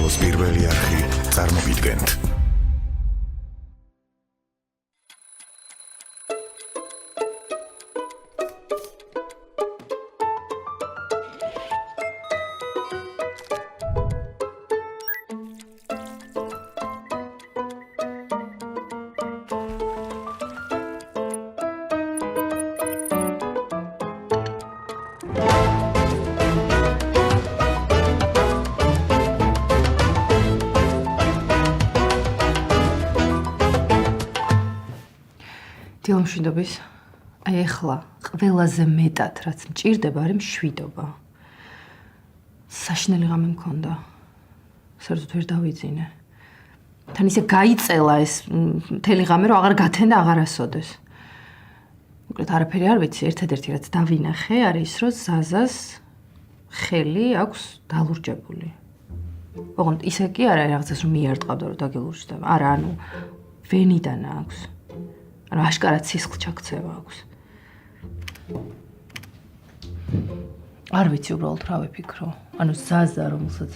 საქართველოს პირველი არხი წარმოგიდგენთ. დილამშვიდობის. აი ეხლა ყველაზე მეტად რაც მჭირდება არის მშვიდობა. საშინელი ღამე მქონდა. საერთოდ ვერ დავიძინე. თან ისე გაიწელა ეს მთელი ღამე რომ აღარ გათენდა აღარასოდეს. მოკლედ არაფერი არ ვიცი, ერთადერთი რაც დავინახე არის რომ ზაზას ხელი აქვს დალურჯებული. ოღონდ ისე კი არა რაღაცას რომ მიარტყავდა რომ დაგელურჯდება. არა, ანუ ვენიდან აქვს. ანუ აშკარად სისხლჩაქცევა აქვს. არ ვიცი უბრალოდ რა ვიფიქრო. ანუ ზაზა რომელსაც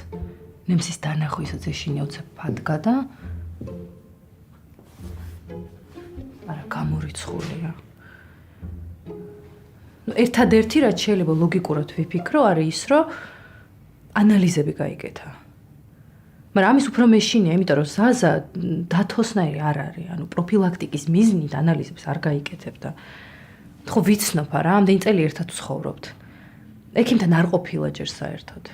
ნემსის დანახვისაც ეშინია უცებ ფადგა და არა გამორიცხულია. ნუ ერთადერთი რაც შეიძლება ლოგიკურად ვიფიქრო არის ის რომ ანალიზები გაიგეთა. მაგრამ ამის უფრო მეშინია, იმიტომ რომ ზაზა დათოსნაირი არ არის, ანუ პროფილაქტიკის მიზნით ანალიზებს არ გაიკეთებ და ხო ვიცნობ არა, ამდენი წელი ერთად ვცხოვრობთ. ექიმთან არ ყოფილა ჯერ საერთოდ.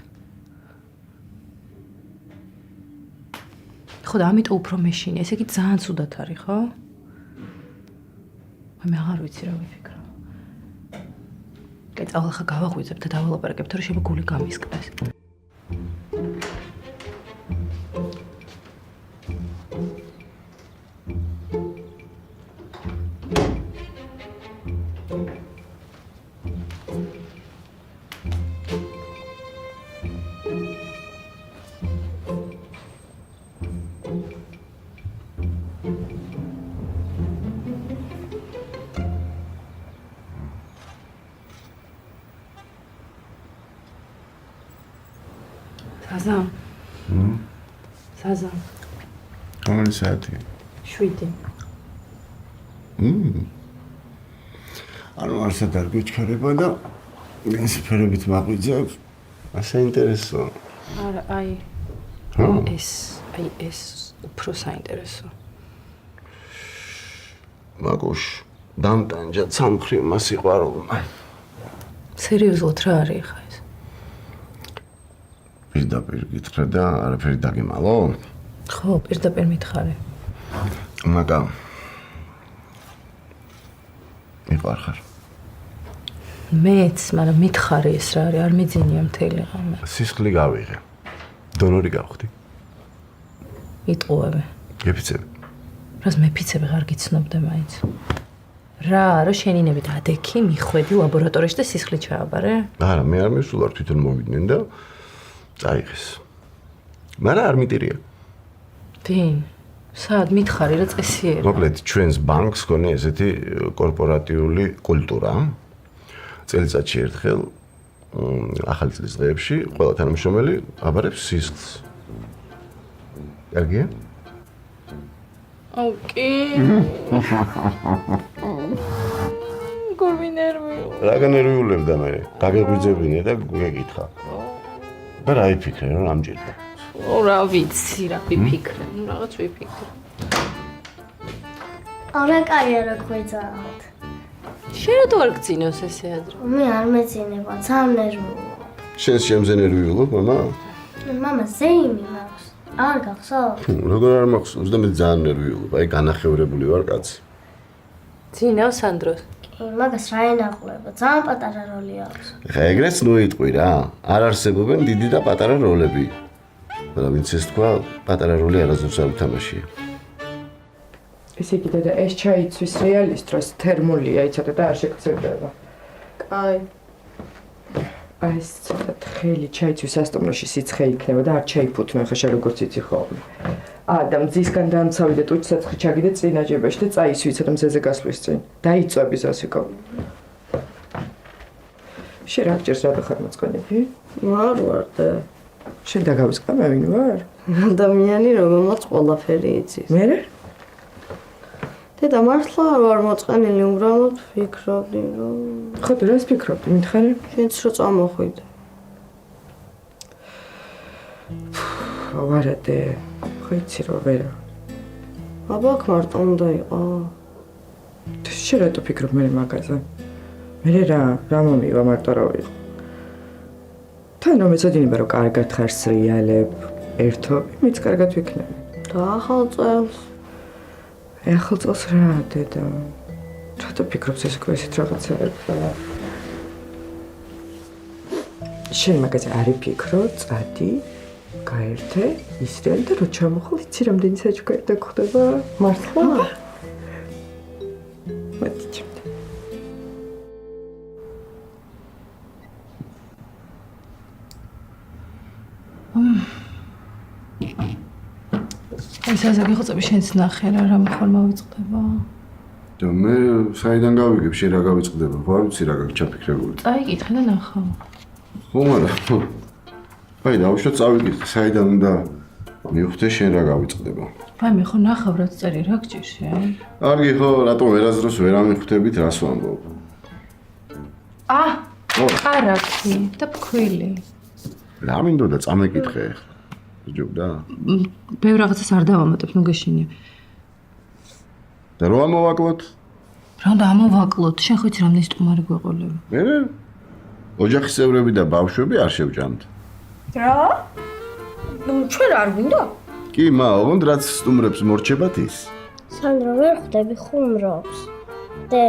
ხო და ამიტომ უფრო მეშინია, ესე იგი ძალიან ცუდად არის, ხო? მე აღარ ვიცი რა ვიფიქრო. კეი, ახლა გავაღვიძებ და დავალაპარაკებთ, რომ შეიძლება გული გამისკდეს. Zazam. Zazam. Რომელი საათია? 7. ანუ არსად არ გიჩქარება და ეს ფერებით მაყვიძებს. საინტერესო. არა, აი. ეს უფრო საინტერესო. მაგოშ დამტანჯა სამხრივმა სიყვარულმა. სერიოზულად რა არის ხა ეს? პირდაპირ გითხრა და არაფერი დაგემალო? ხო, პირდაპირ მითხარი. მაგრამ მიყვარხარ. მეც, მაგრამ მითხარი ეს რა არის, არ მიძინია მთელი ღამე. სისხლი გავიღე. დონორი გავხდი. იტყუები. გეფიცები. რას მეფიცები ღარ გიცნობდე მაინც. რა, რომ შენინებით ადექი მიხვედი ლაბორატორიაში და სისხლი ჩააბარე? არა, მე არ მისულარ თვითონ მოვიდნენ და წაიღეს. მაგრამ არ მიტირია. ვინ? სად მითხარი რა წესიერა? მოკლედ, ჩვენს ბანკს გქონია ესეთი კორპორატიული კულტურა. წელიწადში ერთხელ ახალი წლის დღეებში ყველა თანამშრომელი აბარებს სისხლს. კარგია? ოკი. გურმინერვიო. რა ნერვიულებდა მე? გაგეღვიძებინე და გეკითხა. და რა იფიქრე, რომ ამჯერდა? რა ვიცი, რა ვიფიქრე, ნუ რაღაც ვიფიქრე. არა, კაია რა გვეძახთ. შენ რა თქმა გძინავს ესე ადრე? მე არ მეძინება, ძალიან ნერვიულია. შენს შემზე ნერვიულობ, მამა? მამა ზეიმი მაქვს. არ გახსოვს? როგორ არ მახსოვს და მე ძალიან ნერვიულობ, აი განახევრებული ვარ კაცი. ძინავს ანდროს. მაგას რა ენახულება, ძალიან პატარა როლი აქვს. ხა ეგრეც ნუ იტყვი რა, არ არსებობენ დიდი და პატარა როლები. მაგრამ ვინც ეს თქვა, პატარა როლი არასდროს არ უთამაშია. ესე იგი და ეს ჩაიცვის რეალის დროს თერმულია იცოდა და არ შეგრძელდება. კაი. აი ეს ცოტა თხელი ჩაიცვის ასტომროში სიცხე იქნება და არ ჩაიფუთმე ხა შენ როგორც იცი ხოლმე. და მზისგან დამცავიდე ტუჩსაცხი ჩაგიდე წინაჯებაში და წაისვი ცოტა მზეზე გასვლის წინ. დაიწვევი ზასიკო. შენ რა გჭირს რა ხარ მოწყენები? არ ვარ და შენ დაგავიწყდა მე ვინ ვარ? ადამიანი რომელმაც ყველაფერი იცის. მე? დედა მართლა არ ვარ მოწყენილი, უბრალოდ ვფიქრობდი, რომ ხო, რას ფიქრობდი? მითხარი? შენც რო წამოხვიდე. ვარადე. ხო იცი რომ ვერა. აბა აქ მარტო უნდა იყო. შენ რატო ფიქრობ მე მაგაზე? მე რა მომივა მარტო რა ვიყო. თან რომ ეცოდინება რომ კარგად ხარ სრიალებ, ერთობ, მეც კარგად ვიქნები. და ახალ წელს ახალ წელს რა დედა? რატო ფიქრობს ეს ქვესით რაღაცეები? შენ მაგაზე არ ფიქრო, წადი, გაერთე, ისრიალი და რო ჩამოხვალ, იცი რამდენი საჭი გაერთე ხდება? მართლა? მათი. ეს ასაკი ხოცები შენც ნახე რა ხარ მოვიწყდება. და მე საიდან გავიგებ, შენ რა გავიწყდება? ხო არ ვიცი რა გაქვს ჩაფიქრებული. წაიკითხე და ნახავ. ხო, მაგრამ აი, დავუშვათ წავიკითხე, საიდან უნდა მივხვდე შენ რა გავიწყდება. აი მე ხო ნახავ რაც წერი რა გჭირს კარგი ხო, რატომ ვერაზროს ვერ ამიხვდებით, რას ვამბობ? კარაქი და ფქვილი. რა მინდოდა წამეკითხე ახლა? ჯობდა? ბევრ რაღაცას არ დავამატებ, ნუ გეშინია. და რო ამოვაკლოთ? რა უნდა ამოვაკლოთ? შენ ხო იცი რამდენი სტუმარი გვეყოლები. მე? ოჯახის წევრები და ბავშვები არ შევჭამთ. რა? ჩვენ არ გვინდა? კი, ოღონდ რაც სტუმრებს მორჩებათ ის. სანდრო ვერ ხვდები ხუმრობს. დე,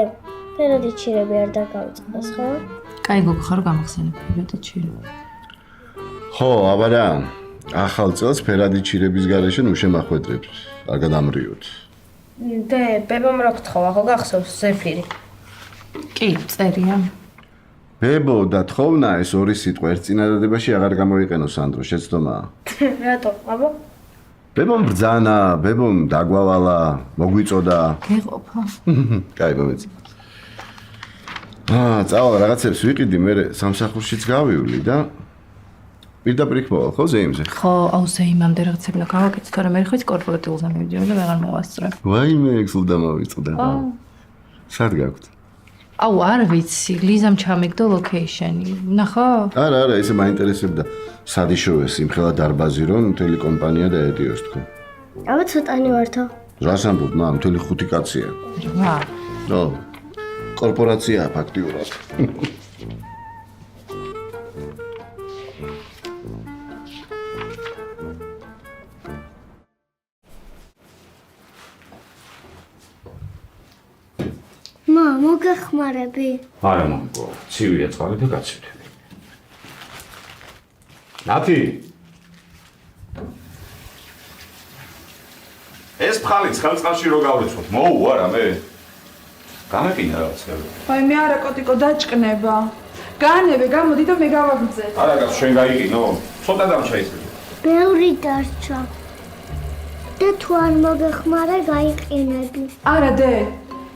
ფერადი ჩირები არ დაგავიწყდეს, ხო? კაი გოგო ხარ გამახსენებ ფერადი ჩირი. ხო, აბა რა. ახალ წელს ფერადი ჩირების გარეშე ნუ შემახვედრებთ. არ გადამრიოთ. დე, ბებამ რა გთხოვა, ხო გახსოვს ზეფირი? კი, წერია. ბებო და თხოვნა ეს ორი სიტყვა ერთ წინადადებაში აღარ გამოიყენო სანდრო, შეცდომაა. რატო, აბა? ბებომ ბრძანა, ბებომ დაგვალალა, მოგვიწოდა. გეყოფა. კაი, მომეც. წავალ რაღაცებს ვიყიდი, მე სამსახურშიც გავივლი და პირდაპირ იქ მოვალ, ხო ზეიმზე? ხო, აუ ზეიმამდე რაღაცები უნდა გავაკეთო, თორემ მე ხოც კორპორატიულზე მივიდიო და ვეღარ მოვასწრე. ვაიმე, სულ დამავიწყდა. სად გაქვთ? აუ არ ვიცი, ლიზამ ჩამიგდო ლოკეიშენი. ნახო? არა, ესე მაინტერესებდა. სად იშოვეს იმხელა დარბაზი, რომ მთელი კომპანია დაედიოს თქო. აბა ცოტანი ვართო. რას ამბობ, მთელი 5 კაცია. რა? ნო. კორპორაციაა ფაქტიურად. მოგეხმარები? არა მომგო, ცივია წყალი და გაცივდები. ნათი! ეს ფხალი ცხელწყალში რო გავრიცხვოთ, მოუ არა მე. გამეკინა რაღაც ხელი. აი მე არა კოტიკო დაჭკნება. განევე გამოდი და მე გავაგრძე. არა გას შენ გაიგინო, ცოტა დამჩაისები. ბევრი დარჩა. და თუ არ მოგეხმარე, გაიყინები. არა დე.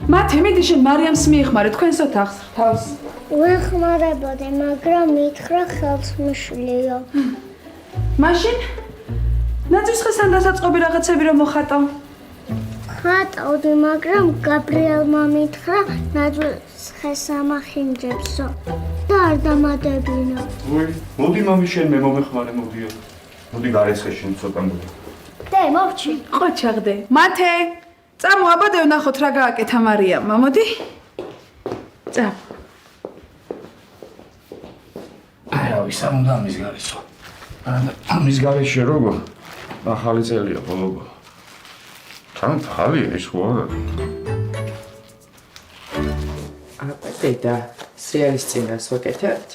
მათე მიდი შენ მარიამს მიეხმარე თქვენს ოთახს თავს. ვეხმარებოდი, მაგრამ მითხრა ხელს მიშლიო. მაშინ ნაცისხესთან დასაწყობი რაღაცები რომ მოხატო. ხატავდი, მაგრამ გაბრიელმა მითხრა ნაცისხეს ამახინჯებსო და არ დამადებინა. უი, მოდი მამი შენ მე მომეხმარე მოდიო. მოდი გარეცხე შენ ცოტა მოდი. დე, მოვჩი. ხო ჩაღდე. მათე წამო აბადე ვნახოთ რა გააკეთა მარიამმა, მოდი. წა. არა, ვისამ უნდა ამის გარეშე. ამის გარეშე როგორ? ახალი წელია ბოლო. თან ხალია ის ხო არა? აბა დედა, სრიალის წინას ვაკეთებთ?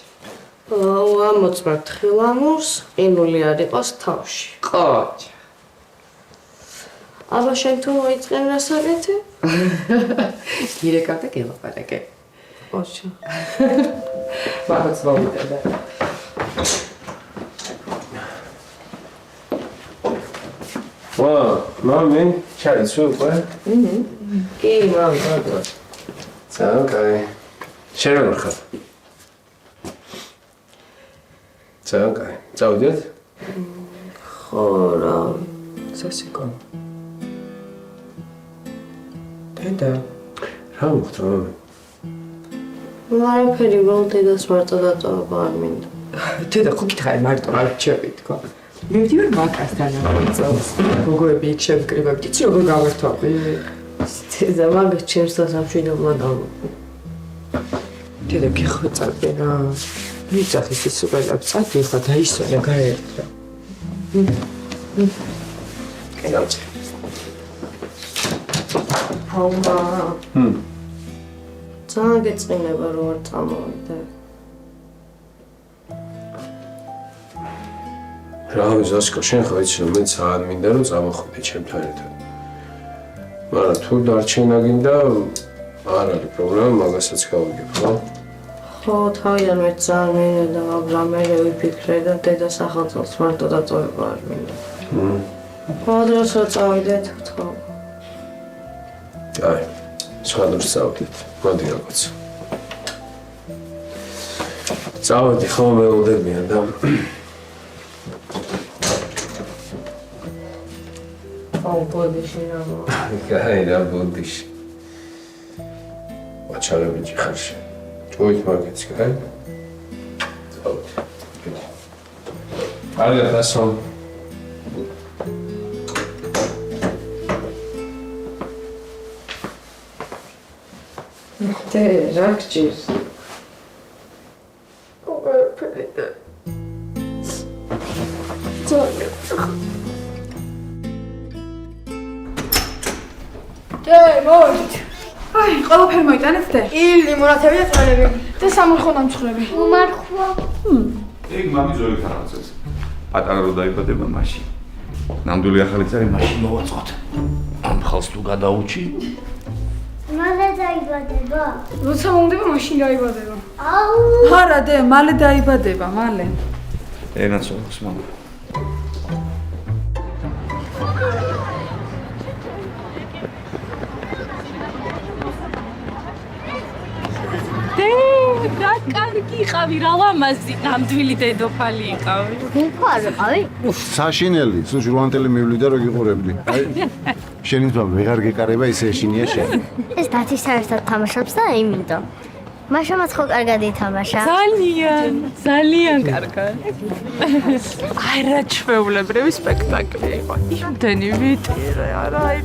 აუ ამოწმებთ ხილამურს, ყინული არ იყოს თავში. ხო. აბა შენ თუ მოიწყენ რასაკეთე? გირეკავ და გელაპარაკე. ოჩა. მაგაც მოვიდე. ვა, მამი, ჩაიცო უკვე? კი, მამი. ძალიან შენ როგორ ხარ? ძალიან კაი. წავიდეთ? ხო რა. სასიკო. დედა. რა მოხდა? არაფერი, უბრალოდ დედას მარტო დატოვება არ მინდა. დედა ხო გითხარი მარტო არ რჩები თქო. მივდივარ მაკასთან ამოწევს. გოგოები იქ შევკრიბებთ, იცი როგორ გავერთობი? დედა მაგას ჩემს დასამშვიდობლად დავუყო. დედა გიხვეწარდი რა. მიწახი სისუყელებს წადი ხა დაისვენა გაერთრა. კენოჭი. ხომა. ძალიან გეწყინება რომ არ წამოვიდე. რა ზასკო შენ ხო იცი რომ მე ძალიან მინდა რომ წამოხვიდე ჩემთან ერთად. მაგრამ თუ დარჩენა გინდა არ არის პრობლემა, მაგასაც გავიგებ, ხო? ხო, თავიდან მე ძალიან მინდა, მაგრამ მე ვიფიქრე და დედას ახალწელს მარტო დატოვება არ მინდა. ხო, დროს რომ წავიდეთ, ხო. აი, სხვა დროს წავიდეთ. მოდი რაღაც. წავედი ხო მეულდებიან და აუ, ბოდიში რა. გაი რა ბოდიში. ვაჩარებიჭი ხარ შენ. ჭუით მაგეც გაი. წავედი. არა, დასო. დე რა გჭირს? ყველაფერი და დე მოვიდით. აი, ყველაფერი მოიტანეთ დე. ილი, მურათები და წვენები. და სამარხო დამცხრები. უმარხვა. ეგ მამის ზოგი თანაცეს. პატარა რო დაიბადება მაშინ. ნამდვილი ახალი წარი მაშინ მოვაწყოთ. ამ ხალს თუ გადაუჩი, მალე დაიბადება. როცა მომდება მაშინ დაიბადება. აუ. არა დე, მალე დაიბადება, მალე. ენაც ოქს მამა. რა კარგი იყავი, რა ლამაზი, ნამდვილი დედოფალი იყავი. გულქო არ ვიყავი? საშინელი, სულ ჟურვანტელი მივლიდა რო გიყურებდი. აი, შენი თვა ვეღარ გეკარება ისე ეშინია შენ. ეს დათისთან ერთად თამაშობს და იმითო. მაშამაც ხო კარგად ითამაშა. ძალიან კარგად. აი რა ჩვეულებრივი სპექტაკლი იყო. იმდენი ვიტირე, არა აი.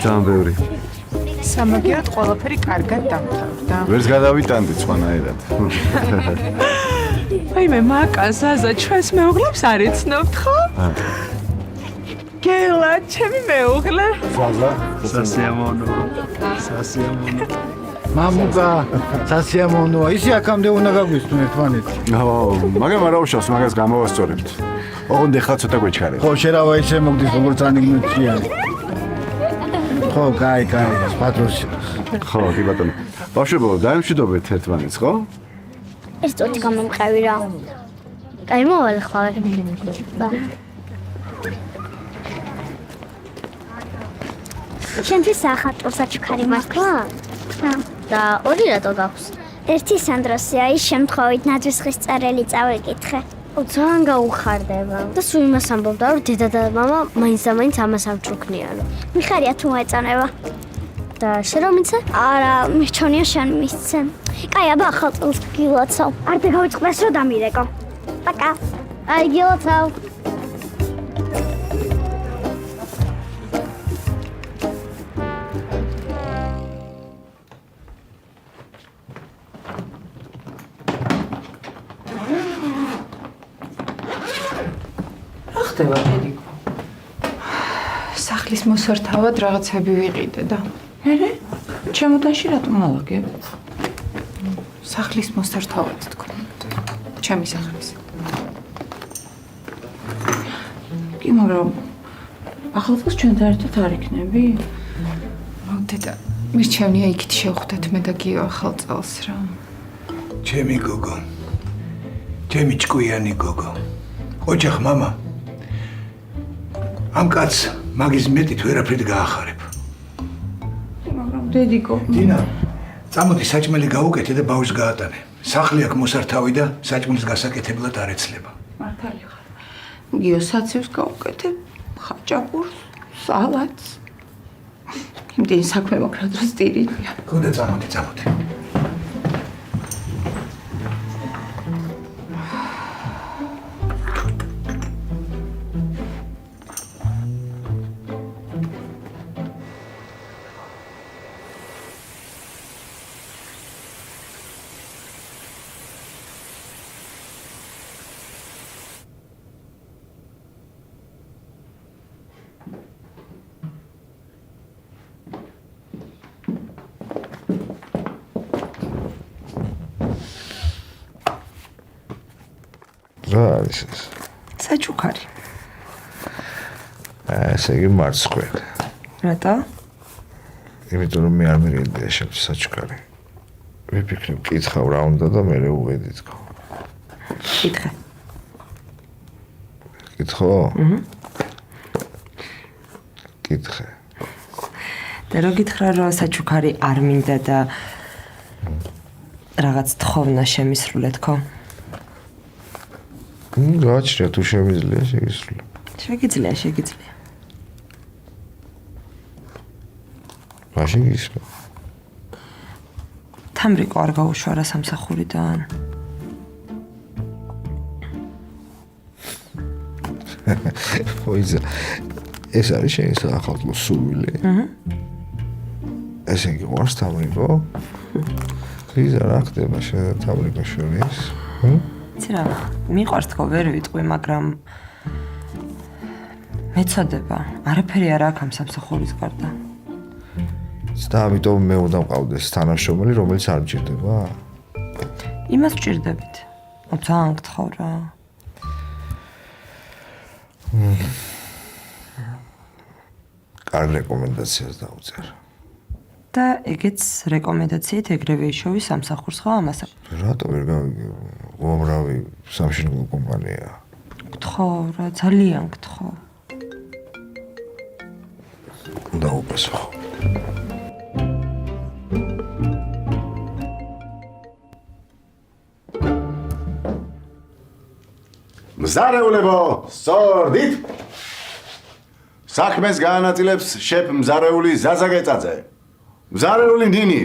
ძალიან ბევრი. სამაგიეროდ ყველაფერი კარგად დამთავრდა. ვერც გადავიტანდი სხვანაირად. აი მე მაკას აზა ჩვენს მეუღლებს არ იცნობთ ხო? გელა, ჩემი მეუღლე. სასიამოვნო. მამუკა, სასიამოვნოა. ისე აქამდე უნდა გაგვისწრონ ერთმანეთი. მაგრამ არა უშავს, მაგას გამოვასწორებთ. ოღონდ ეხლა ცოტა გვეჩქარეთ. ხო, შერავა ისე მოგდის როგორც ანიგნოჩიანი. ხო, კაი, პატროსი. ხო, კი ბატონო. ბავშვებო, დაიმშვიდობეთ ერთმანეთს, ხო? ეს წოთი გამომყევი რა. კაი, მოვალ ხვალ. შენთვის სახარწო საჩუქარი მართლა? და ორი რატო გაქვს? ერთი სანდროსია, ის შემთხვევით ნაძვისხის წერილი წავეკითხე. ძალიან გაუხარდება. და სულ იმას ამბობდა, რომ დედა და მამა მაინც და მაინც ამას ამჭუქნიანო. მიხარია თუ მოეწონება. და შენ რომ მიცე? არა, მირჩონია შენ მისცე. კაი, აბა ახალ წელს გილოცავ. არ დაგავიწყდეს რომ დამირეკო. პაკა. აი გილოცავ. ხდება დედიკო. სახლის მოსართავად რაღაცები ვიყიდე და მერე ჩემოდანში რატომ ალაგებ? სახლის მოსართავად თქო. ჩემი სახლის. კი, მაგრამ ახალწელს ჩვენთან ერთად არ იქნები? დედა, მირჩევნია იქით შევხვდეთ მე და გიო ახალწელს რა. ჩემი გოგო. ჩემი ჭკვიანი გოგო. ოჯახ მამა. ამ კაცს მაგის მეტით ვერაფრით გაახარებ. მაგრამ დედიკო, დინა, წამოდი საჭმელი გაუკეთე და ბავშვს გაატანე. სახლი აქვს მოსართავი და საჭმლის გასაკეთებლად არ ეცლება. მართალი ხარ. გიოსაცივს გავუკეთებ, ხაჭაპურს, სალატს. იმდენი საქმე მაქვს, რა დროს ტირილია. გონდა წამოდი. რა არის ეს? საჩუქარი. ესე იგი მარცხვენ. რატო? იმიტომ რომ მე არ მერიდია შევ საჩუქარი. ვიფიქრე, კითხავ რა უნდა და მე უვედი თქო. კითხე. კითხო? კითხე. და რო გითხრა რომ საჩუქარი არ მინდა და რაღაც თხოვნა შემისრულე თქო? გააჩნია თუ შემიძლია შეგისრულე. შეგიძლია. მაშინ გისმა. თამრიკო არ გაუშვა სამსახურიდან. ოიზა, ეს არის შენი საახალწლო სურვილი? ესე იგი ვარს თამრიკო? იზა რა ხდება შენ და თამრიკო შორის? ცირა, მიყვარს თქო ვერ ვიტყვი, მაგრამ მეწოდება, არაფერი არ აქვს ამ სამსახურის გარდა. და ამიტომ მე უნდა მყავდეს თანამშრომელი, რომელიც არ მჭირდება? იმას ვჭირდებით. ძალიან გთხოვ რა. კარგ რეკომენდაციას დაუწერ. და ეგეც რეკომენდაციით ეგრევე იშოვი სამსახურს ხო ამასა? რატო ვერ გავიგე? უამრავი სამშენებლო კომპანია. გთხოვ რა, ძალიან გთხოვ. უნდა უპასუხო. მზარეულებო, სწორდით. საქმეს გაანაწილებს შეფ მზარეული ზაზაგეწაძე. მზარეული ნინი.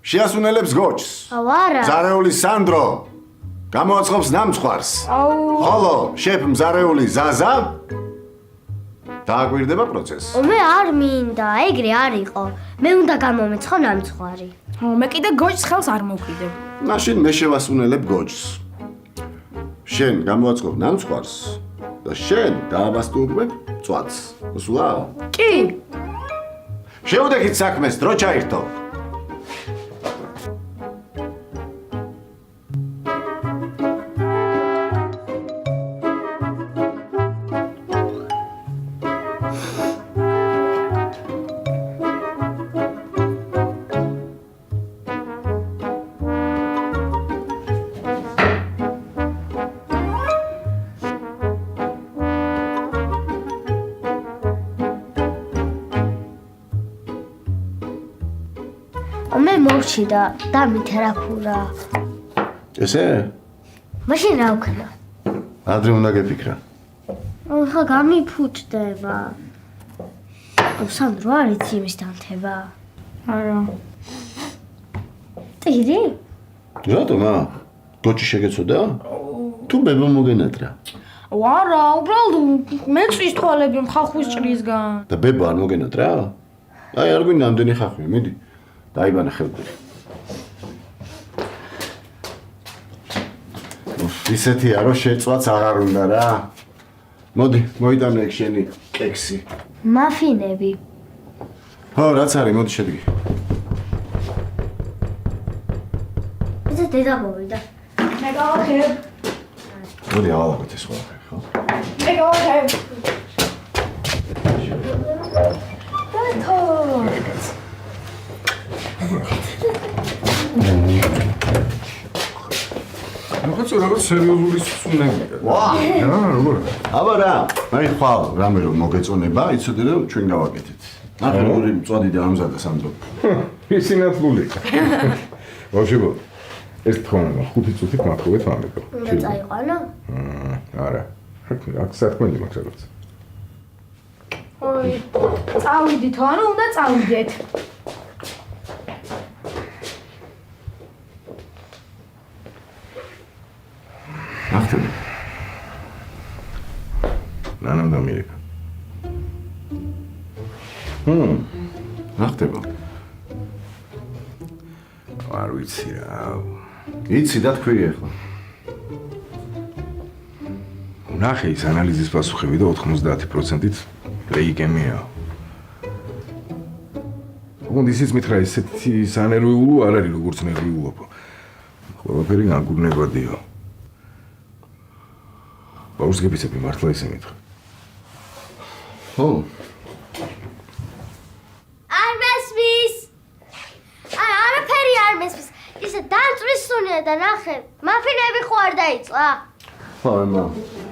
შეასუნელებს გოჩს. არა. მზარეული სანდრო. გამოაცხობს ნამცხვარს. ხოლო შეფ მზარეული ზაზა დააკვირდება პროცესს. მე არ მინდა, ეგრე არ იყო. მე უნდა გამომეცხო ნამცხვარი. მე კიდე გოჯს ხელს არ მოვკიდებ. მაშინ მე შევასუნელებ გოჩს. შენ გამოაცხობ ნამცხვარს და შენ დააბასტურებ მწვადს. მოსულა? კი. შევდექით საქმეს, დრო ჩაირთო. მე მოვჩიდა და მითერაფურა. ესე? მაშინ რა ვქნა? ადრე უნდა გეფიქრა. ხა გამიფუჭდება. სანდრო არ იცი იმის დანთება? არა. ტირი? რატომა? გოჩი შეგეცოდა? თუ ბებო მოგენატრა. არა, უბრალოდ მეწვის თვალები ხახვის ჭრისგან. და ბებო არ მოგენატრა? აი არ გვინდა ამდენი ხახვი, მიდი. დაიბანა ხელბური. ისეთია რომ შეწვაც აღარ უნდა რა. მოდი, მოიტანე ეგ შენი კექსი. მაფინები. ხო, რაც არის, მოდი შედგე. ეს დედა მოვიდა. მე გავახებ. მოდი ავალაგოთ ეს ყველაფერი, ხო? მე გავახებ. რაღაც სერიოზული სუნებია. რა, როგორ? აბა რა, აი ხვალ რამე რომ მოგეწონება, იცოდე რომ ჩვენ გავაკეთეთ. ახლა ორი მწვადი და ამზადა სანდრო. ისინათლული. ვაშიბო. ეს თქონება 5 წუთით მათხოვეთ ამეკო. უნდა წაიყვანო? არა. აქ საქმეა მაქვს რაღაც. ой, წავიდით, ანუ უნდა წავიდეთ. ახტები. ნანამ დამირეკა. ახტება. არ ვიცი რა. იცი და თქვი ახლა. ნახე ის ანალიზის პასუხები და 90%-ით ლეიკემია. ოღონდ ისიც მითხრა ისეთი სანერვიულო არ არის როგორც ნერვიულობა. ყველაფერი გაგურნებადია. ბაუსგებიცები მართლა ისე მითხრა. ხო. არ მესმის. არაფერი არ მესმის. ისე დამწვისუნია და ნახე, მაფინები ხო არ დაიწყა? ხო, მამა.